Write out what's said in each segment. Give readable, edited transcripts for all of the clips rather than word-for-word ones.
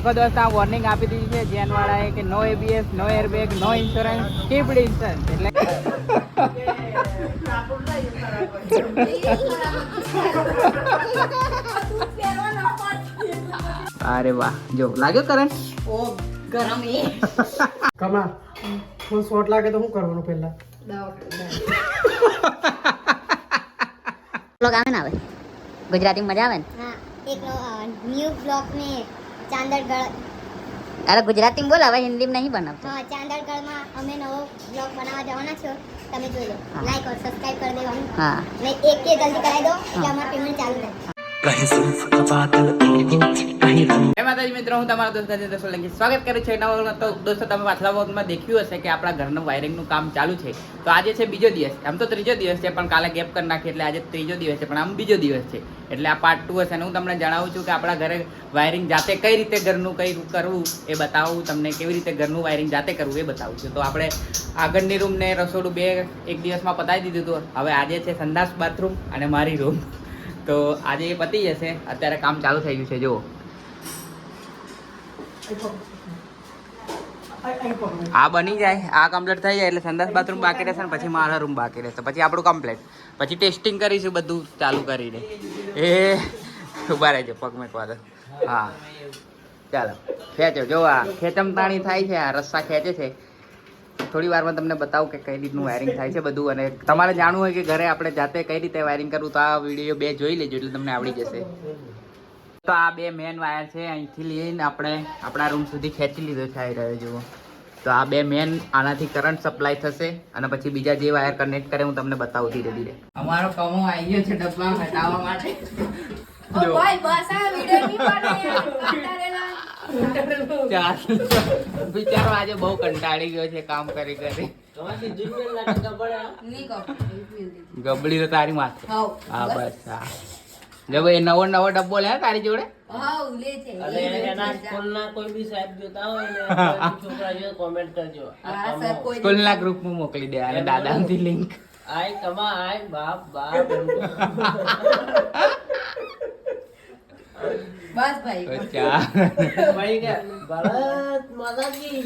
દોસ્ત આ વોર્નિંગ આપી દીધી છે જેન વાળાએ કે નો એબીએસ, નો એરબેગ, નો ઇન્સ્યોરન્સ, કીપ્ડ ઇન્સ્યોરન્સ. એટલે અરે વાહ, જો લાગ્યો કરંટ. ઓ ગરમ એ કમા ફૂલ શોટ લાગે તો શું કરવાનું પહેલા? બ્લોગ આવે ને આવે ગુજરાતી મજા આવે ને. હા એક ન્યૂ બ્લોગ में ચાંદરગઢ. અરે ગુજરાતી બોલ, હવે હિન્દીમાં નહીં બનાવતો. હા ચાંદરગઢમાં અમે નવો બ્લોગ બનાવવા જવાના છો. તમે જોઈ લો, લાઈક और સબસ્ક્રાઇબ કરી દેવાનું. હા ને એક કે જલ્દી કરાવી દો એટલે અમારું પેમેન્ટ ચાલુ થાય. જય માતાજી મિત્રો, હું તમારા દોસ્ત રાજેન્દ્ર સોલંકી સ્વાગત કરું છું નવા વ્લોગમાં. તો દોસ્તો તમે પાછલા વ્લોગમાં દેખ્યું હશે કે આપણા ઘરનું વાયરિંગનું કામ ચાલુ છે. તો આજે છે બીજો દિવસ, આમ તો ત્રીજો દિવસ છે પણ કાલે ગેપ કરી નાખી એટલે આજે ત્રીજો દિવસ છે, પણ આમ બીજો દિવસ છે એટલે આ પાર્ટ 2 હશે. અને હું તમને જણાવું છું કે આપણા ઘરે વાયરિંગ જાતે કઈ રીતે ઘરનું કઈ કરવું એ બતાવું તમને, કેવી રીતે ઘરનું વાયરિંગ જાતે કરવું એ બતાવું છું. તો આપણે આગળની રૂમ ને રસોડું બે એક દિવસમાં પતાવી દીધું હતું. હવે આજે છે સંડાસ બાથરૂમ અને મારી રૂમ. તો આજે એ પતી જશે. અત્યારે કામ ચાલુ થઈ ગયું છે. જુઓ આ બની જાય, આ કમ્પ્લીટ થઈ જાય એટલે સંડાસ બાથરૂમ બાકી રહેશે ને પછી મારા રૂમ બાકી રહેશે, પછી આપણું કમ્પ્લીટ. પછી ટેસ્ટિંગ કરીશું બધું ચાલુ કરીને. એ ઉભા રહેજો, પગ મેકવા દો. હા ચાલો ખેંચો. જો આ ખેંચમતાણી થાય છે, આ રસ્સા ખેંચે છે. થોડી વારમાં તમને બતાવું કે કઈ રીતનું વાયરિંગ થાય છે બધું. અને તમારે જાણવું હોય કે ઘરે આપણે જાતે કઈ રીતે વાયરિંગ કરવું તો આ વિડીયો 2 જોઈ લેજો એટલે તમને આવડી જશે. તો આ 2 મેન વાયર છે, અહીંથી લઈને આપણે આપણા રૂમ સુધી ખેંચી લીધો છે. આવી રહ્યો જુઓ. તો આ 2 મેન, આનાથી કરંટ સપ્લાય થશે અને પછી બીજા જે વાયર કનેક્ટ કરે હું તમને બતાવું ધીરે ધીરે. અમારો કમો આવી ગયો છે ડબ્બા હટાવવા માટે. ઓ ભાઈ બસ આ વિડિયો નહીં બનાય. બિચારો આજે બહુ કંટાળી ગયો છે કામ કરી કરી. ગબડી તો તારી માથે. હા બસ હા. જો ભાઈ નવો ડબ્બો લે તારી જોડે. હા લે છે. અને એના સ્કૂલના કોઈ બી સાહેબ જોતા હોય ને છોકરા જો કોમેન્ટ કરજો. હા સર કોઈ સ્કૂલના ગ્રુપમાં મોકલી દે અને દાદાની લિંક. આય કમા આય બાપ બાપ બસ ભાઈ અચ્છા ભાઈ કે ભારત માતા કી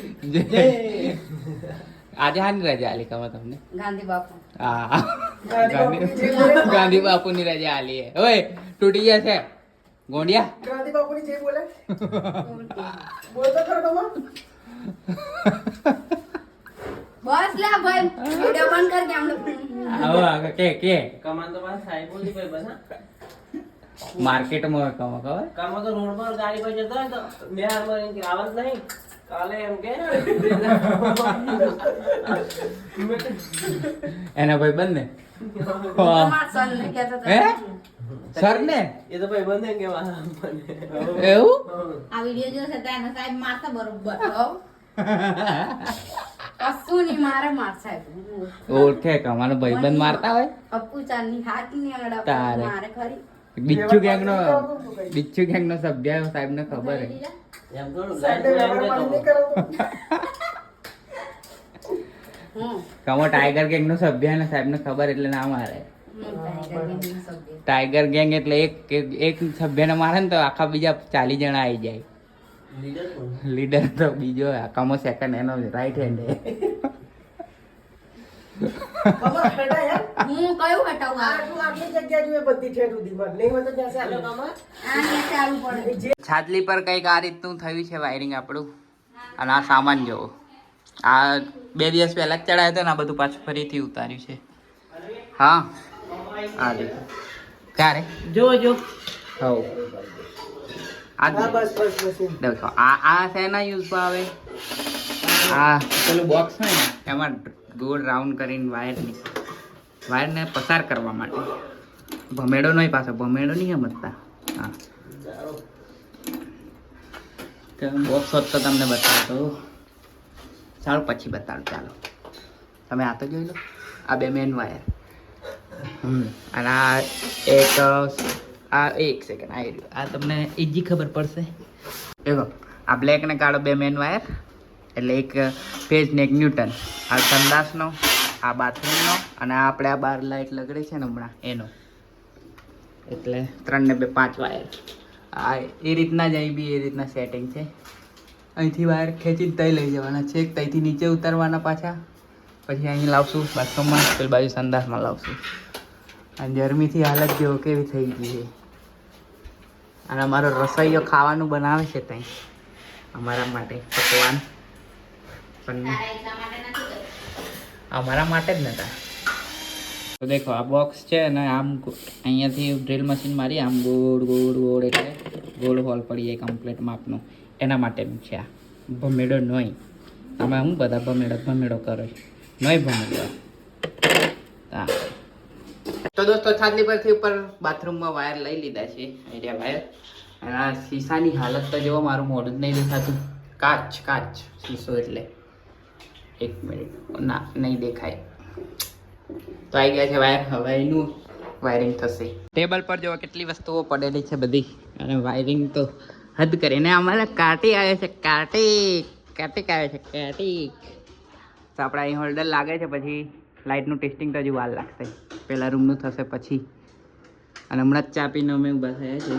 આજે હાની રજા આલી કમા તમને? ગાંધી બાપુ. હા ગાંધી બાપુની રજા આલી હે. ઓય તૂટી જશે ગોંડિયા. ગાંધી બાપુની જે બોલે બોલતો ખરો કમા. બસ લે ભાઈ વિડિયો બંધ કર કે આપણે. આવો કે કમા તો મારા સાહેબ બોલી ભાઈ બસ માર્કેટમાં કમા ખબર. કમા તો રોડ પર ગાડી પર જતો હોય તો બિહાર માં એમ કે આવત નહીં કાલે એમ કે એના ભાઈ બંધ ને માર સન ને કહેતો હે સર ને એ તો ભાઈ બંધ કે મને એવું આ વિડિયો જો છે તો એના સાહેબ મારતા બરોબર હો. કશું નહીં મારે માર સાહેબ. ઓળખે કમાનો ભાઈબંધ મારતા હોય. અપ્પુ ચાની હાથ ની તારે. અડા મારે ખરી. બિચ્છુ ગેંગ નો સભ્ય સાહેબ ને ખબર હે. એમ તો સાહેબને વ્યવહાર પાણી નહીં કરાવતો. કમો ટાઈગર ગેંગ નો સભ્ય ને સાહેબ ને ખબર એટલે ના મારે. ટાઈગર ગેંગ એટલે એક સભ્યને મારે ને તો આખા બીજા 40 જણા આવી જાય. લીડર કોણ લીડર તો બીજો કમો સેકન્ડ એનો રાઈટ હેન્ડ હે. કમા હટા યાર. હું કયું હટાવું આ? આટલું આટલી જગ્યા જોઈએ બધી ઠેઠ સુધીમાં. નહીં હોય તો ક્યાં હેલો ચાલે? કમા આ ને ચાલુ પડે. છાજલી પર કંઈક આ રીતનું થયું છે વાયરિંગ આપણું. અને આ સામાન જોવો, આ 2 દિવસ પહેલા જ ચડાયો હતો ને આ બધું પાછું ફરીથી ઉતાર્યું છે. હા આ દેખો ક્યારે જો જો હવ આ હા બસ બસ બસ એમ. દેખો આ શેના યુઝમાં આવે? આ પેલું બોક્સ હોય ને એમાં ગોળ રાઉન્ડ કરીને વાયરને પસાર કરવા માટે. ભમેડો નહીં, પાછો ભમેડો નહીં સમજતા. હા તો બોક્સ હોત તો તમને બતાવતો. ચાલો પછી બતાડું. ચાલો તમે આ તો જોઈ લો. આ 2 મેન વાયર. અને આ એક સેકન્ડ આ તમને ઈજી ખબર પડશે. એવો આ બ્લેક ને કાળો 2 મેન વાયર એટલે એક ફેઝ ને એક ન્યૂટન. આ સંડાસનો, આ બાથરૂમનો અને આ આપણે આ બાર લાઇટ લગડી છે ને હમણાં એનો. એટલે 3 ને 2 5 વાયર. આ એ રીતના જ અહીં બી એ રીતના સેટિંગ છે. અહીંથી વાયર ખેંચીને તઈ લઈ જવાના છે, તઈથી નીચે ઉતારવાના પાછા, પછી અહીં લાવશું બાથરૂમમાં, પેલી બાજુ સંડાસમાં લાવશું. અને ગરમીથી હાલત જેવો કેવી થઈ ગઈ છે. અને અમારો રસોઈયો ખાવાનું બનાવે છે ત્યાં અમારા માટે પકવાન, પણ અમારા માટે જ નતા. તો દેખો આ બોક્સ છે ને આમ અહીંયાથી ડ્રીલ મશીન મારી આમ ગોળ ગોળ ગોળ એટલે ગોળ હોલ પડી જાય કમ્પ્લીટ માપનું, એના માટેનું છે આ. ભમેડો નહીં, આમાં હું બધા ભમેડો કરે નહીં ભમેડો. હા તો દોસ્તો છાતલી પરથી ઉપર બાથરૂમમાં વાયર લઈ લીધા છે, આઈડિયા વાયર. અને આ શીશાની હાલત તો જેવો મારું મોઢું જ નહીં દેખાતું. કાચ શીશો એટલે 1 મિનિટ ના નહીં દેખાય. તો આવી ગયા છે વાયર, હવે એનું વાયરિંગ થશે. ટેબલ પર જો કેટલી વસ્તુઓ પડેલી છે બધી, અને વાયરિંગ તો હદ કરીને અમારે કાર્ટિક આવે છે, કાર્ટિક આવે છે કાર્ટિક. તો આપણે અહીં હોલ્ડર લાગે છે, પછી લાઇટનું ટેસ્ટિંગ તો હજુ વાર લાગશે, પહેલાં રૂમનું થશે પછી. અને હમણાં જ ચા પીને અમે ઊભા થયા છે,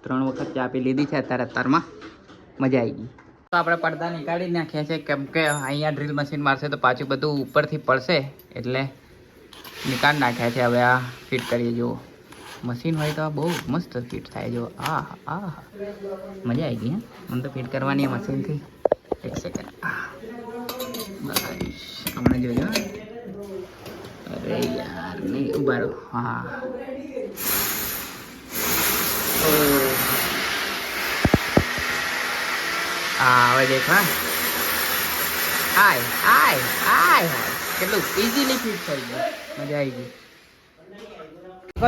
3 વખત ચા પી લીધી છે અત્યારમાં મજા આવી ગઈ. તો આપણે પડદા નીકાળી નાખ્યા છે, કેમ કે અહીંયા ડ્રીલ મશીન મારશે તો પાછું બધું ઉપરથી પડશે, એટલે નીકાળી નાખ્યા છે. હવે આ ફિટ કરીએ. જુઓ મશીન હોય તો બહુ મસ્ત ફિટ થાય. જો મજા આવી ગઈ. મને તો ફિટ કરવાની મશીનથી. 1 સેકન્ડ બસ હમણાં જોજો. અરે યાર નહીં ઉભા રહો. હા હવે દેખ. હાય કેટલું ઇઝીલી ફિટ થઈ ગયું, મજા આવી ગઈ.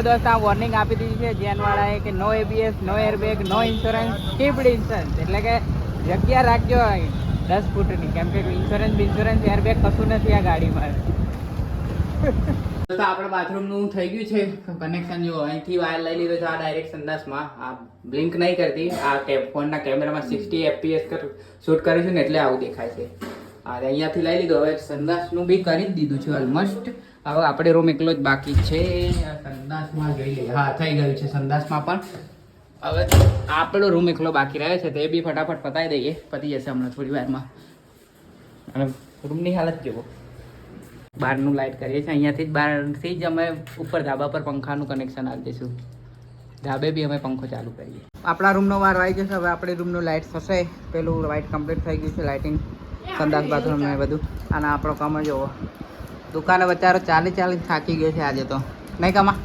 દોસ્ત આ વોર્નિંગ આપી દીધી છે જેનવાળાએ કે નો ABS, નો એરબેગ, નો ઇન્સ્યોરન્સ, કીપ્ડ ઇન્સ્યોરન્સ. એટલે કે જગ્યા રાખજો 10 ફૂટની, કેમ કે ઇન્સ્યોરન્સ એરબેગ કશું નથી આ ગાડીમાં. તો આપણે બાથરૂમનું થઈ ગયું છે કનેક્શન. જો અહીંથી વાયર લઈ લીધો છે આ ડાયરેક્ટ સંડાસમાં. આ બ્લિંક નહીં કરતી, આ ફોનના કેમેરામાં 60 FPS શૂટ કરીશું ને એટલે આવું દેખાય છે. અહીંયાથી લઈ લીધો. હવે સંડાસનું બી કરી જ દીધું છે ઓલમોસ્ટ. હવે આપણે રૂમ એકલો જ બાકી છે. સંડાસમાં જોઈ લઈએ. હા થઈ ગયું છે સંડાસમાં પણ. હવે આપણો રૂમ એકલો બાકી રહ્યો છે, તો એ બી ફટાફટ પતાવી દઈએ, પતી જશે હમણાં થોડી વારમાં. અને રૂમની હાલત જુઓ. બહારનું લાઇટ કરીએ છીએ, અહીંયાથી જ બહારથી જ અમે ઉપર ધાબા પર પંખાનું કનેક્શન આપી દઈશું. ધાબે બી અમે પંખો ચાલુ કરીએ. આપણા રૂમનો વાર આવી જશે. હવે આપણી રૂમનું લાઇટ થશે. પેલું લાઇટ કમ્પ્લીટ થઈ ગયું છે, લાઇટિંગ, સંડાસ બાથરૂમ ને બધું. અને આપણો કામ જોવો. દુકાને બચારો ચાલી થાકી ગયો છે આજે તો. નહીં કમા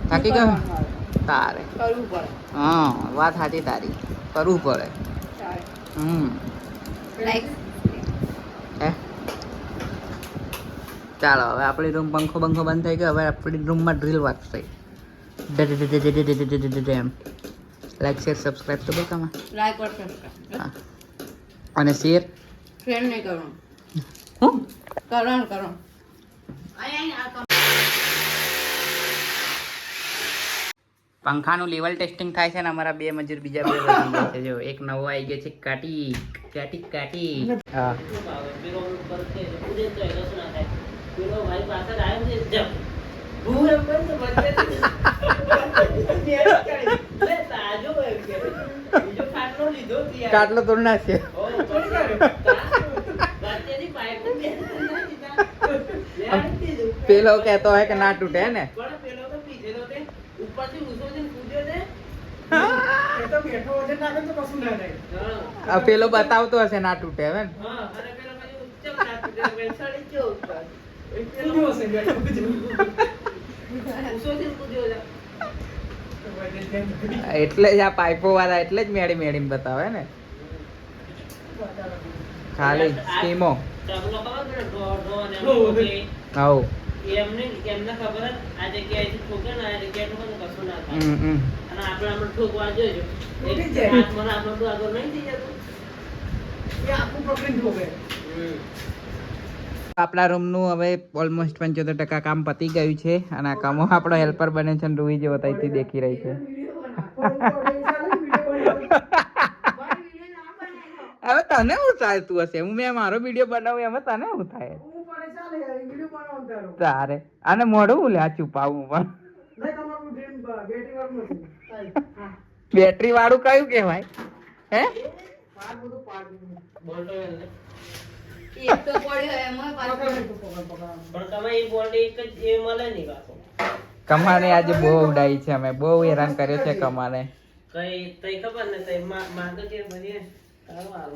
થાકી ગયો તારે? હા વાત સાચી તારી, કરવું પડે. ચાલો હવે આપણી રૂમ પંખો બંધ થઈ ગયો. હવે આપણી રૂમમાં ડ્રીલ વાગશે. લાઈક શેર સબસ્ક્રાઈબ તો બતામાં લાઈક और सब्सक्राइब અને શેર नहीं करो હું करो પંખાનું લેવલ ટેસ્ટિંગ થાય છે ને અમારા 2 મજૂર બીજા 2 વધી ગયા છે. જો એક નવો આવી ગયો છે કાટી. હા કાટલો તોડ નાખશે. પેલો કહેતો હોય કે ના તૂટે ને. પેલો બતાવતો હશે ના તૂટે હવે ને. એટલે જ આ પાઇપો વાળા એટલે જ મેળી બતાવે ને, ખાલી સ્કીમો. હાઉ એમને ખબર જ આ જગ્યાએથી ઠોકે ને આ જગ્યાએ કશું ના થાય. અને આપણે ઠોકવા જોઈજો હાથમાં આપણું આગળ નહીં થઈ જતું, એ આખું પકડીને ઠોકે. આપણા રૂમનું હવે ઓલમોસ્ટ 75% કામ પતી ગયું છે. અને આ કામો આપણો હેલ્પર બને છે. રૂહી જેવો ત્યાંથી દેખી રહી છે. હવે તને શું થાય? તું હશે હું મેં મારો વિડીયો બનાવું એમાં તને શું થાય? તારે આને મોઢું લે આ છુપાવું પણ બેટરી વાળું કયું કહેવાય હે બોલતો એટલે. એક તો પડ્યો એમાં પાછું. પણ તમે એ બોલ્ડ એક જ એ મળે નહીં પાછો. કમાને આજે બહુ ઉડાઈ છે અમે બહુ હેરાન કર્યો છે કમાને કઈ તઈ ખબર ને તઈ માં તો કે બની તારો હાલ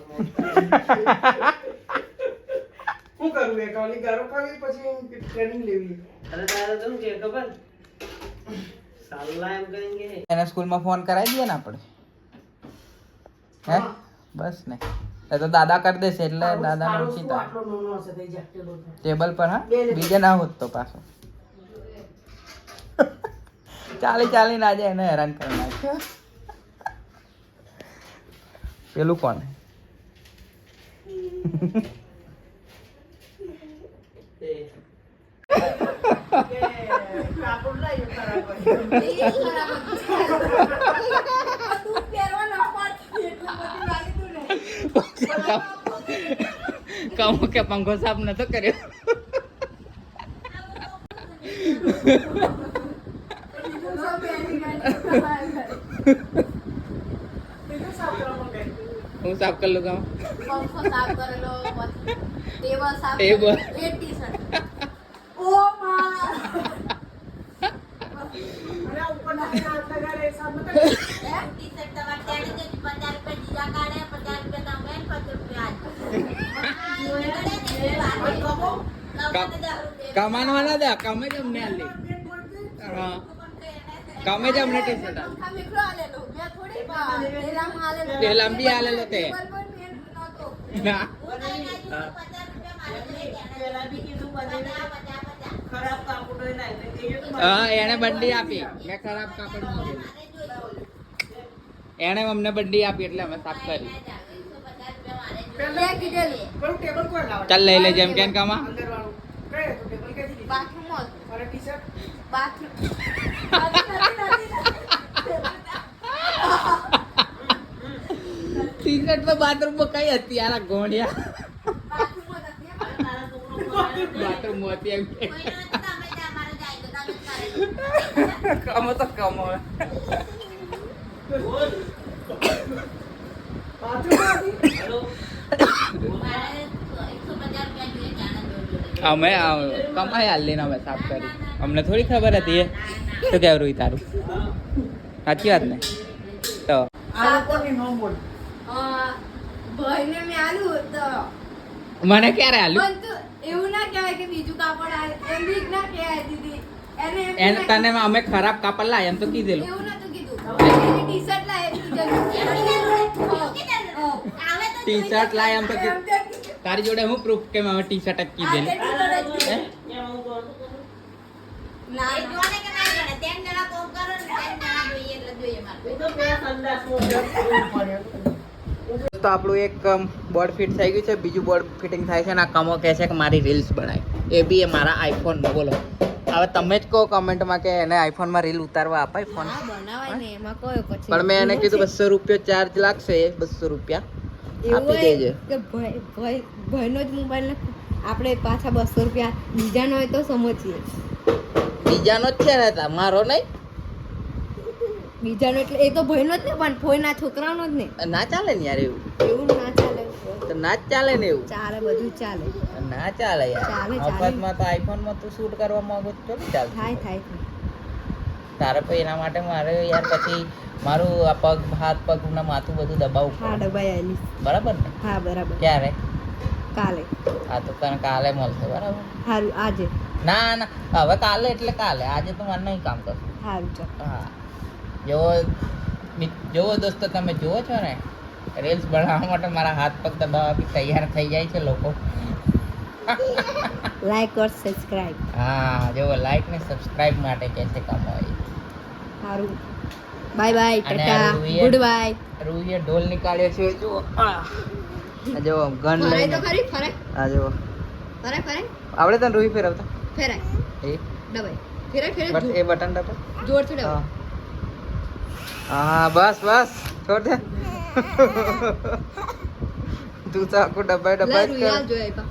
શું કરવું એ ખાલી ગારો ખાવી પછી ટ્રેનિંગ લેવી અરે તારે તો શું કે ખબર સાલા એમ કહેંગે એને સ્કૂલમાં ફોન કરાવી દઈએ ને આપણે હે બસ ને એ તો દાદા કરી દેશે એટલે દાદા નો ચિંતા આટલો નાનો હશે થઈ જાય ટેબલ પર. ટેબલ પર હા બીજે ના હોત તો પાછો ચાલી ના જાય એને હેરાન કરી નાખ્યો પેલું કોણ કાપડ લાવી ખરાબ હોય. એ ખરાબ હતું. તું પહેરવા ના પાડતી એટલું બધું લાગી તું ને. કહું કે પંખો સાફ નતો કર્યો બીજું સબ પહેરી ગયા. બીજું સાફ કરવા માંગે. હું સાફ કરી લઉં કામ પંખો સાફ કરેલો પછી ટેબલ સાફ ટેબલ. કરેલું, એ ટી-શર્ટ. ઓ માં અને આ ઉપર નાખીને હાથ લગાડે એ સાફ નતા કરતા. ટી-શર્ટ તમારે ત્યાં જ 50 રૂપિયા જીરા કાઢે 50 રૂપિયા તમે 50 રૂપિયા કમાનવાના દે કમે જ અમને આલી હા કમે જ અમને ટી શર્ટ પંખા મેકલો આલેલો મેં થોડી પેલામાં આલેલો પેલામાં બી આલેલો તે. ટેબલ પર મેં નહોતો. ના પેલા બી કીધું બધાને ખરાબ કાપડ હોય ના એટલે એ તો હા એને બંડી આપી મેં ખરાબ કાપડ માંગેલું એને અમને બંડી આપી એટલે અમે સાફ કરી મેં કીધેલું પેલું ટેબલ કોઈ લાવે ચાલ લઈ લે જેમ કેમ કમા અંદર વાળું કઈ હતું ટેબલ ક્યાંથી લીધું? બાથરૂમમાં અને ટી-શર્ટ બાથરૂમ ટી શર્ટ તો બાથરૂમ માં કઈ હતી યાર આ ગોળિયા બાથરૂમ માં હતી એમ કે. કમો તો કમો બાથરૂમમાં હતી? હેલો અમે કમાઈ હાલી ને અમે સાફ કરી અમને થોડી ખબર હતી એ તો કેવું રહ્યું તારું સાચી વાત ને તો આ લોકોની નો બોલ. ભાઈને મેં આલ્યું તો મને ક્યારે હાલ્યું પણ તું એવું ના કહેવાય કે બીજું કાપડ આલે એમ બી ના કહેવાય દીદી એને એમ એને કહેવાય તને અમે ખરાબ કાપડ લાય એમ તો કીધેલું એવું નતું કીધું એની ટી-શર્ટ લાય એટલું ટી-શર્ટ લાય એમ તો કીધું તારી જોડે હું પ્રૂફ કે અમે ટી શર્ટ જ કીધેલું હે? કેમ હું કહું ના એ તો બે સંદાસમાં તો આપણું એક બોર્ડ ફિટ થઈ ગયું છે બીજું બોર્ડ ફિટિંગ થાય છે અને આ કમો કહે છે કે મારી રીલ્સ બનાય એ બી એ મારા આઈફોનમાં બોલો હવે તમે જ કહો કમેન્ટમાં કે એને આઈફોનમાં રીલ ઉતારવા અપાય ફોન બનાવાય ને એમાં કયો પછી પણ મેં એને કીધું 200 રૂપિયા ચાર્જ લાગશે 200 રૂપિયા આપી દેજે કે ભાઈનો જ મોબાઈલ ને આપણે પાછા 200 રૂપિયા બીજાનો હોય તો સમજીએ બીજાનો જ છે ને મારો નહીં બીજાનો એટલે એ તો ભાઈનો જ ને પણ ફોઈના છોકરાનો જ ને ના ચાલે ને યાર એવું એવું ના ચાલે તો ના જ ચાલે ને એવું ચાલે બધું ચાલે ના ચાલે યાર ચાલે. મફતમાં તો આઈફોનમાં તું શૂટ કરવા માંગુ તો કેમ ચાલે થાય તારે પછી એના માટે મારે યાર પછી મારું આ પગ હાથ પગ ના માથું બધું દબાવવું હા પડે. ડબાઈ આલી બરાબર ને હા બરાબર ક્યારે કાલે આ તો તને કાલે મળશે બરાબર સારું આજે ના ના હવે કાલે એટલે કાલે આજે તો મને નહીં કામ કરશું સારું ચાલ હા જોવો દોસ્તો તમે જુઓ છો ને રીલ્સ બનાવવા માટે મારા હાથ પગ દબાવવા તૈયાર થઈ જાય છે લોકો લાઈક ઓર સબસ્ક્રાઇબ હા જોવો લાઈક ને સબસ્ક્રાઇબ માટે કહે છે કમાઈ સારું બાય બાય અને ટાટા આ રૂહીએ- ગુડ બાય રૂહીએ ઢોલ નીકાળ્યો છે જુઓ આ જો ગન ફરાય લઈને તો ખરી ફરાય આ જો ફરાય આવડે તને રૂહી ફેરવતા ફેરાય એ દબાઈ ફેરાય બટ ફેરાય એ બટન દબા જોરથી દબાઈ હા બસ બસ છોડ દે તું તો આખું ડબાઈ લા ડબાઈ જ રૂયાલ કરે જોઈ પા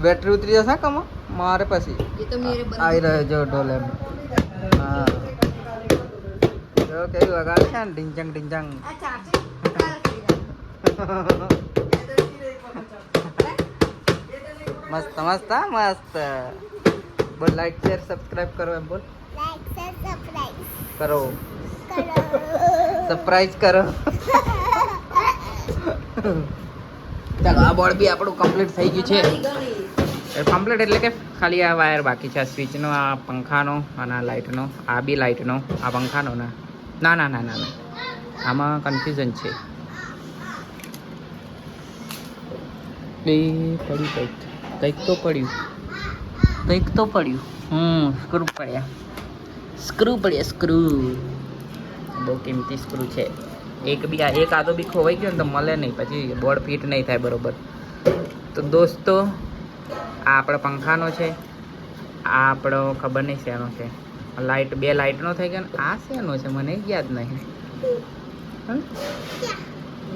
બેટરી ઉતરી જશે કમો મારે પછી એ તો મેરે બંધ આવી રહ્યો જો ઢોલ એમ હા જો કેવું વગાડે છે ને ઢીંચંગ ઢીંચંગ. આ ચાર્જિંગ મસ્ત મસ્ત હા મસ્ત. બોલ લાઈક શેર સબસ્ક્રાઇબ કરો એમ બોલ. લાઈક શેર સબસ્ક્રાઇબ કરો કરો. સરપ્રાઈઝ કરો. ચાલો આ બોર્ડ બી આપણું કમ્પ્લીટ થઈ ગયું છે. કમ્પ્લીટ એટલે કે ખાલી આ વાયર બાકી છે. આ સ્વિચનો, આ પંખાનો અને આ લાઇટનો. આ બી લાઇટનો, આ પંખાનો ના ના ના ના ના ના આમાં કન્ફ્યુઝન છે. એ પડ્યું કંઈક તો પડ્યું સ્ક્રૂ પડ્યા સ્ક્રૂ બહુ કિંમતી સ્ક્રૂ છે. એક આદો બી ખોવાઈ ગયો ને તો મળે નહીં, પછી બોર્ડ ફિટ નહીં થાય બરોબર. તો દોસ્તો આ આપણો પંખાનો છે, આ આપણો ખબર નહીં શેનો છે. લાઇટ, બે લાઇટનો થઈ ગયો ને આ શેનો છે મને યાદ નહીં.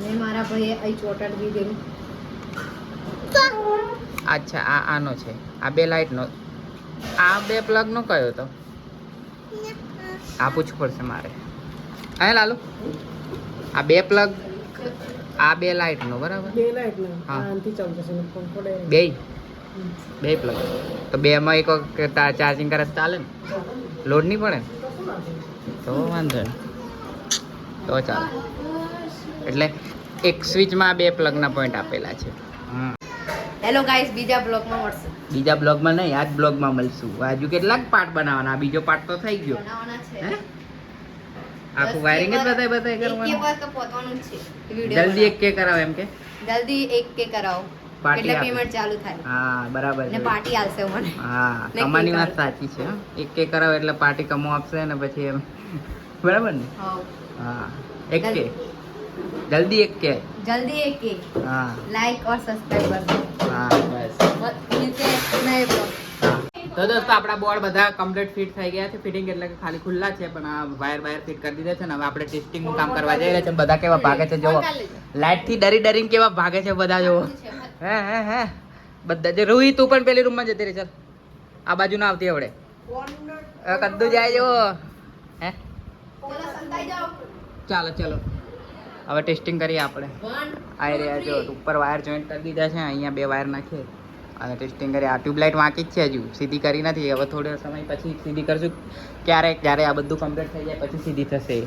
મેં મારા ભાઈએ અહીં ચોટાડી દીધેલું. અચ્છા આનો છે. આ બે લાઇટનો. આ બે પ્લગનો કયો હતો? આ પૂછવું પડશે મારે. હે લાલુ આ બે પ્લગ, આ બે લાઇટનો બરાબર? હા બે પ્લગ. તો બેમાં એક વખત ચાર્જિંગ કરે ચાલે ને? લોડ નહીં પડે ને? તો વાંધો નહીં, તો ચાલે. એટલે એક સ્વિચમાં બે પ્લગના પોઈન્ટ આપેલા છે. હેલો ગાઈસ, બીજા બ્લોગમાં મળશે. બીજા બ્લોગમાં નહીં, આ જ બ્લોગમાં મળશું. હજુ કેટલાક પાર્ટ બનાવવાના? આ બીજો પાર્ટ તો થઈ ગયો. બનાવવાના છે. હે આખું વાયરિંગ જ બતાય કરવાનું. એક વાર તો પહોંચવાનું જ છે. વિડિયો જલ્દી એક કે કરાવ એમ કે જલ્દી એક કે કરાવો પાર્ટી એટલે આપે. પેમેન્ટ ચાલુ થાય હા બરાબર ને છે. પાર્ટી આવશે મને. હા ને કમાની કેક વાત સાચી છે. હં. એક કે કરાવ એટલે પાર્ટી કમો આપશે ને પછી એમ બરાબર ને? હા હા એક કે જલ્દી એક કે जल्दी एक के હા लाइक और सब्सक्राइब कर दो. હા બસ. मिलते हैं नए ब्लॉग. હા. તો દોસ્તો આપણા બોર્ડ બધા કમ્પ્લીટ ફિટ થઈ ગયા છે. ફિટિંગ એટલે કે ખાલી ખુલ્લા છે, પણ આ વાયર ફિટ કરી દીધા છે ને હવે આપણે ટેસ્ટિંગનું કામ કરવા જઈ રહ્યા છે. બધા કેવા ભાગે છે જોવો. લાઈટ થી ડરીને કેવા ભાગે છે બધા જોવો. હે બધા જે રૂહી તું પણ પેલી રૂમમાં જતી રહી. ચાલ આ બાજુ ના આવતી આવડે. કદ્દુ જાય જો. હે ચાલો ચલો હવે ટેસ્ટિંગ કરીએ આપણે. આ રહ્યા જો ઉપર વાયર જોઈન્ટ કરી દીધા છે. અહીંયા બે વાયર નાખીએ અને ટેસ્ટિંગ કરીએ. આ ટ્યુબલાઇટ વાંકી જ છે, હજુ સીધી કરી નથી. હવે થોડો સમય પછી સીધી કરશું. જ્યારે આ બધું કમ્પ્લીટ થઈ જાય પછી સીધી થશે.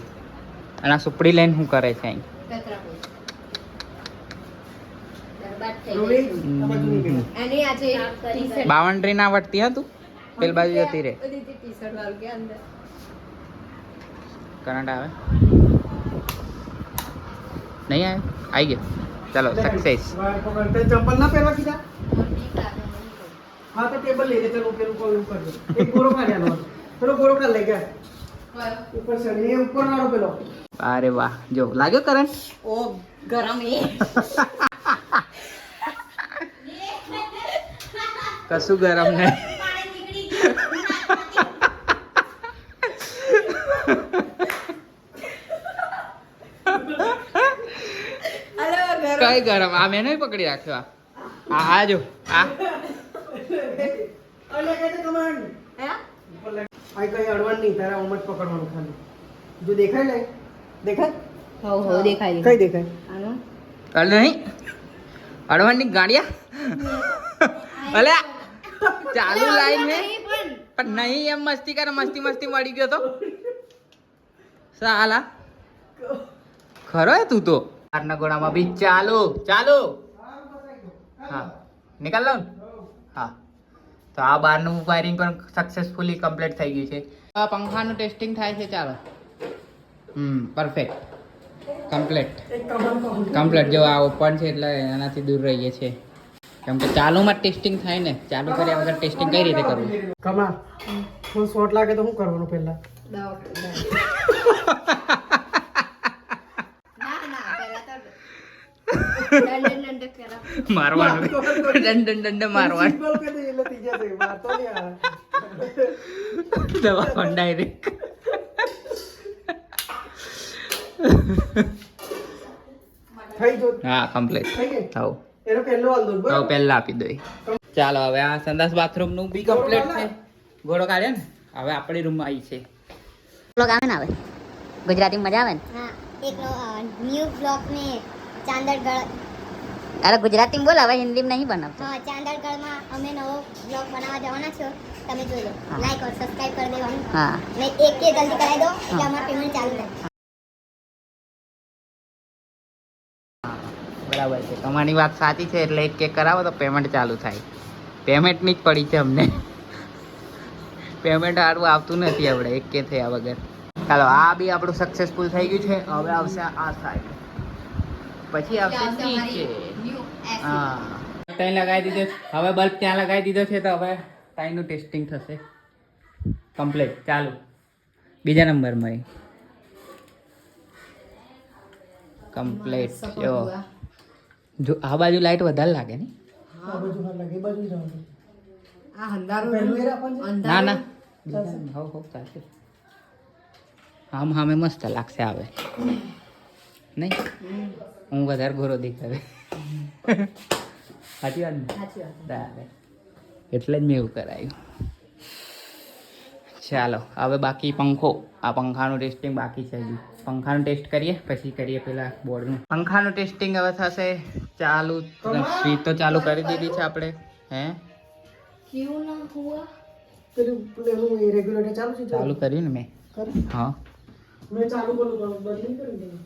અને આ સુપડી લઈને શું કરે છે અહીં? એની આજે ટી-શર્ટ બાઉન્ડ્રી ના વટતી હતું પેલ બાજુ જતી રે. ટી-શર્ટ વાળું કે અંદર કરંટ આવે નહીં આવે? આવી ગયો. ચલો સક્સેસ. चप्पल ना पहनवा कीधा हाँ तो टेबल ले ले चलो पेन कॉल कर दो एक गोरो का लेना चलो गोरो का ले गया ऊपर से ये ऊपर वाला पेलो અરે વાહ જો લાગ્યો કરંટ. ओ गरम है. કશું ગરમ નહીં. हेलो गरम. કઈ ગરમ? આ મેં નહીં પકડી રાખ્યો. આ જો આ अरे कैसे कमांड है आई कहीं अड़वन नहीं तारा उमट पकड़वानो खाली जो देखा है देखा हो हो देखाई कहीं देखा आनो અરે નહીં અડવાની ગાડિયા અલે ચાલુ લાઈન મે પણ નહીં એમ મસ્તી કરે. મસ્તી મળી ગયો તો સાલા ખરો હે તું તો. બારના ગોળામાં બી ચાલુ હા નિકાલ લો ને. હા તો આ બારનું વાયરિંગ પણ સક્સેસફુલી કમ્પ્લીટ થઈ ગયું છે. આ પંખાનું ટેસ્ટિંગ થાય છે. ચાલો પરફેક્ટ કમ્પ્લીટ જો આ ઓપન છે એટલે એનાથી દૂર રહીએ છીએ, કેમ કે ચાલુમાં ટેસ્ટિંગ થાય ને. ચાલુ કર્યા વગર ટેસ્ટિંગ કઈ રીતે કરવું? कमा फुल शॉट लागे तो हूं करवानो पहला ना ना पहला तो दंड करा મારવાનું દંડ મારવાનું बोल के दे ले तीजा से बात तो नहीं आ દવા પણ ડાયરેક્ટ. થઈ જો હા કમ્પ્લીટ થઈ ગઈ થાવ એનો પહેલો આલ દો તો બરાબર પહેલા આપી દો. ચાલો હવે આ સંડાસ બાથરૂમ નું બી કમ્પ્લીટ છે. ઘોડો કાઢ્યો ને હવે આપણી રૂમમાં આવી છે. બ્લોગ આવે ને આવે ગુજરાતી મજા આવે ને? हाँ एक न्यू ब्लॉक में चांदरगढ़ અરે ગુજરાતી બોલ, હવે હિન્દીમાં નહીં બનાવતો. हाँ चांदरगढ़ में અમે નવો બ્લોગ બનાવવા જવાના છો, તમે જોઈ લો. લાઈક और સબસ્ક્રાઇબ કરી દેવાનું. હા ને એક કે જલ્દી કરાવી દો એટલે અમારું પેમેન્ટ ચાલુ થાય. બરાબર છે, તમારી વાત સાચી છે. એટલે એક કેક કરાવો તો પેમેન્ટ ચાલુ થાય. પેમેન્ટની જ પડી છે અમને. પેમેન્ટ સારું આવતું નથી આપણે એક કે થયા વગર. ચાલો આ બી આપણું સક્સેસફુલ થઈ ગયું છે. હવે આવશે આ સાઈડ, પછી આવશે નીચે. હા ત્યાં લગાવી દીધો. હવે બલ્બ ત્યાં લગાવી દીધો છે તો હવે ટાઈમનું ટેસ્ટિંગ થશે કમ્પ્લીટ. ચાલુ બીજા નંબરમાં કમ્પ્લીટ. જો આ બાજુ લાઈટ વધારે લાગે ને? આ બાજુ ના લાગે, એ બાજુ જવાનું. આ અંધારું પહેલું એ રાખવાનું. ના ના હવ ચાલશે. આમ સામે મસ્ત લાગશે આવે નહીં? હું વધારે ગોરો દેખાવે. સાચી વાત ને? બરાબર. એટલે જ મેં એવું કરાયું. ચાલો હવે બાકી પંખો. આ પંખાનું ટેસ્ટિંગ બાકી છે હજી. પંખાનું ટેસ્ટ કરીએ પછી કરીએ પેલા બોર્ડનું. પંખાનું ટેસ્ટિંગ હવે થશે. ચાલુ સ્વીચ તો ચાલુ કરી દીધી છે આપણે. હે ક્યું ના હુઆ? પેલું એ રેગ્યુલેટર ચાલુ છે? ચાલુ કર્યું ને મેં. કર્યું? હા મેં ચાલુ કરું બદલી કરી દઉં.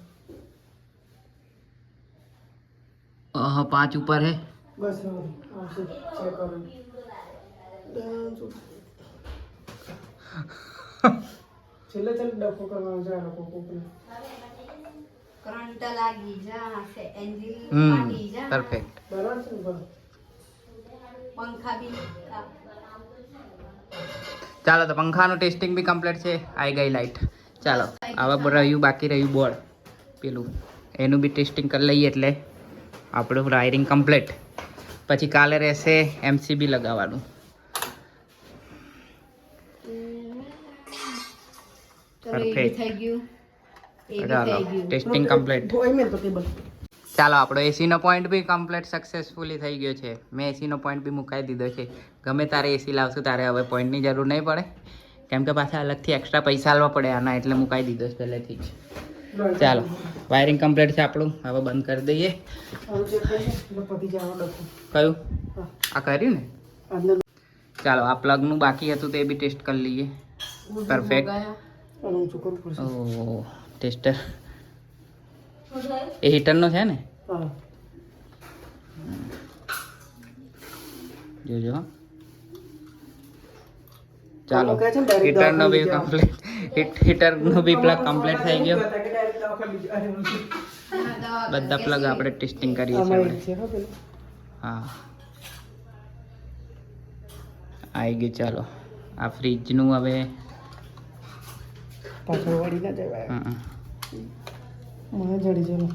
5 ઉપર હે. બસ હવે આવશે, ચેક કરો. છેલ્લે ડફો કરવાનો છે આ લોકો કોકને. કરંટ લાગી જાશે, એન્જિન હમ ફાટી જા, પરફેક્ટ. બરાબર છે ને? બરાબર. પંખા બી ચાલો તો પંખાનું ટેસ્ટિંગ બી કમ્પ્લીટ છે. આવી ગઈ લાઈટ. ચાલો હવે રહ્યું બાકી રહ્યું બોર્ડ પેલું, એનું બી ટેસ્ટિંગ કરી લઈએ એટલે આપણું વાયરિંગ કમ્પ્લીટ. પછી કાલે રહેશે MCB લગાવવાનું. ચલો એ બી Perfect. થઈ ગયું, એ બી ચાલો થઈ ગયું. Testing complete. ધોઈ મેં તો ટેબલ. ચાલો આપણો એસીનો પોઈન્ટ બી કમ્પ્લીટ સક્સેસફુલી થઈ ગયો છે. મેં એસીનો પોઈન્ટ બી મુકાઈ દીધો છે. ગમે તારે એસી લાવશું તારે હવે પોઈન્ટની જરૂર નહીં પડે, કેમ કે પાછા અલગથી એક્સ્ટ્રા પૈસા આલવા પડે આના, એટલે મુકાઈ દીધો છે પહેલેથી જ. ચાલો વાયરિંગ કમ્પ્લીટ છે આપણું. હવે બંધ કરી દઈએ. આવું ચેક કરીએ એટલે પતી જવાનો ડફો. કયું? હા. આ કર્યું ને? આજનો ચાલો આ પ્લગનું બાકી હતું તો એ બી ટેસ્ટ કરી લઈએ. પરફેક્ટ. આનું ઊંચું કરવું પડશે. ઓ ટેસ્ટર એ હીટરનો છે ને? હા. જોજો. ચાલો આમાં કહે છે ને direct હીટરનો બી દવાખાને કમ્પ્લીટ. હીટરનો બી પ્લગ કમ્પ્લીટ થઈ ગયો. બધા પ્લગ આપણે ટેસ્ટિંગ કરીએ છીએ આમાં આપણે. એક છે હા પેલું. હા આવી ગયું. ચાલો આ ફ્રીજનું હવે પાછળ વળી ના જવાય. હમ. મને જડી જવાનું.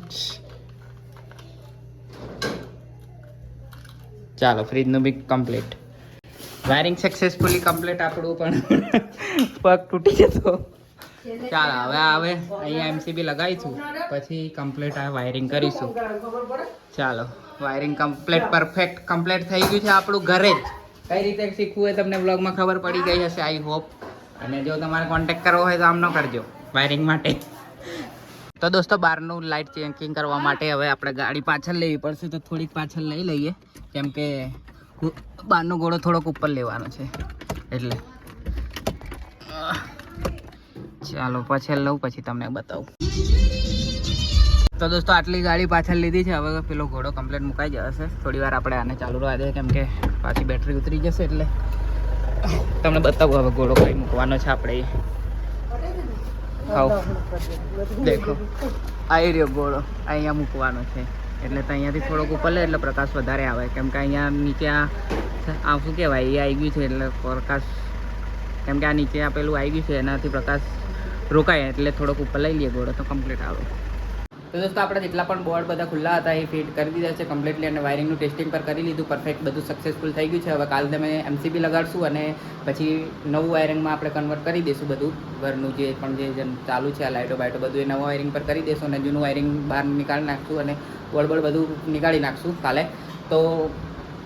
ચાલો ફ્રીજનું બી કમ્પ્લીટ. વાયરિંગ સક્સેસફુલી કમ્પ્લીટ આપણું, પણ પગ તૂટી જતો. ચાલો હવે અહીંયા MCB લગાવીશું પછી કમ્પ્લીટ આ વાયરિંગ કરીશું. ચાલો વાયરિંગ કમ્પ્લીટ પરફેક્ટ કમ્પ્લીટ થઈ ગયું છે આપણું ઘરે જ. કઈ રીતે શીખવું એ તમને બ્લોગમાં ખબર પડી ગઈ હશે આઈ હોપ. અને જો તમારે કોન્ટેક્ટ કરવો હોય તો આમનો કરજો વાયરિંગ માટે. તો દોસ્તો બહારનું લાઇટ ચેકિંગ કરવા માટે હવે આપણે ગાડી પાછળ લેવી પડશે, તો થોડીક પાછળ લઈ લઈએ કેમ કે બહારનો ઘોડો થોડોક ઉપર લેવાનો છે એટલે. ચાલો પાછળ લઉં પછી તમને બતાવું. તો દોસ્તો આટલી ગાડી પાછળ લીધી છે. હવે પેલો ઘોડો કમ્પ્લીટ મુકાઈ જશે. થોડી વાર આપણે આને ચાલુ રહેવા દે કેમ કે પાછી બેટરી ઉતરી જશે એટલે તમને બતાવું હવે ઘોડો કઈ મૂકવાનો છે આપણે. આવ દેખો આવી રહ્યો ઘોડો, અહીંયા મૂકવાનો છે એટલે તો અહીંયાથી થોડોક ઉપર લે એટલે પ્રકાશ વધારે આવે, કેમ કે અહીંયા નીચે આ શું કહેવાય એ આવી ગયું છે એટલે પ્રકાશ, કેમ કે આ નીચે આપેલું આવી ગયું છે એનાથી પ્રકાશ રોકાય એટલે થોડોક ઉપર લઈ લઈએ ઘોડો તો કમ્પ્લીટ આવે. તો દોસ્તો આપણે જેટલા પણ બોર્ડ બધા ખુલ્લા હતા એ ફિટ કરી દીધા છે કમ્પ્લીટલી અને વાયરિંગનું ટેસ્ટિંગ પર કરી લીધું. પરફેક્ટ બધું સક્સેસફુલ થઈ ગયું છે. હવે કાલે તમે MCB લગાડશું અને પછી નવું વાયરિંગમાં આપણે કન્વર્ટ કરી દઈશું બધું ઘરનું જે પણ જે ચાલુ છે આ લાઇટો બાઇટો બધું એ નવા વાયરિંગ પર કરી દઈશું અને જૂનું વાયરિંગ બહાર નીકાળી નાખશું અને બોર્ડ બધું નીકાળી નાખશું કાલે. તો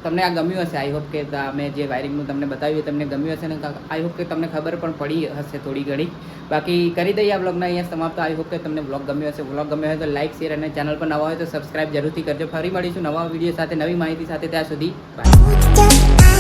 તમને આ ગમ્યું હશે. આઈ હોપ કે અમે જે વાયરિંગનું તમને બતાવ્યું તમને ગમ્યું હશે ને આઈ હોપ કે તમને ખબર પણ પડી હશે થોડી ઘણી. બાકી કરી દઈએ આ બ્લોગના અહીંયા સમાપ્ત. આઈ હોપ કે તમને બ્લોગ ગમ્યો હશે. બ્લોગ ગમ્યો હોય તો લાઈક શેર અને ચેનલ પર નવા હોય તો સબસ્ક્રાઇબ જરૂરથી કરજો. ફરી મળીશું નવા વિડીયો સાથે નવી માહિતી સાથે. ત્યાં સુધી બાય.